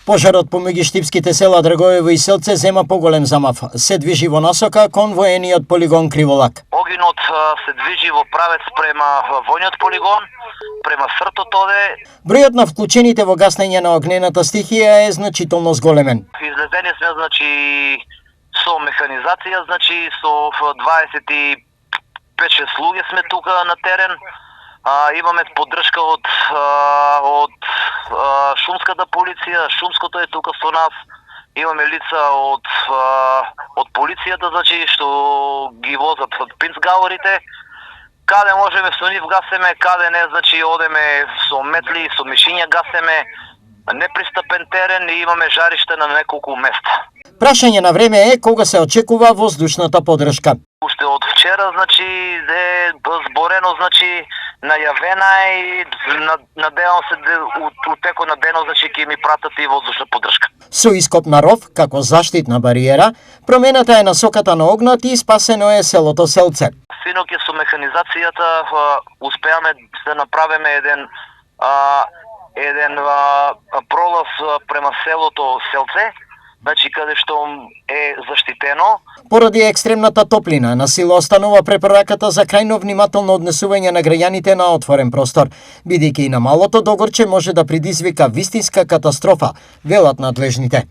Пожарот помеѓу штипските села Драгоево и Селце зема поголем замав. Се движи во насока кон воениот полигон Криволак. Огинот се движи во правец према војниот полигон, према Сртотове. Бројот на вклучените во гаснење на огнената стихија е значително зголемен. Излезени сме, со механизација, со 25-6 луѓе сме тука на терен. Имаме поддршка од шумската полиција, шумското е тука со нас. Имаме лица од полицијата, што ги возат пинцгаурите. Каде можеме со нив гасеме, каде не, одеме со метли, со мишиња гасеме. Непристапен терен и имаме жариште на неколку места. Прашање на време е кога се очекува воздушната поддршка. Уште од вчера, е зборено, најавена и надевам се у текот на денот, ќе ми пратат и воздушна поддршка. Со ископ на ров, како заштитна бариера, промената е насоката на огнот и спасено е селото Селце. Синоќ со механизацијата успеаме да направиме еден пролаз према селото Селце, каде што е заштитено. Поради екстремната топлина, на сила останува препораката за крајно внимателно однесување на граѓаните на отворен простор, бидејќи и на малото догорче може да предизвика вистинска катастрофа, велат надлежните.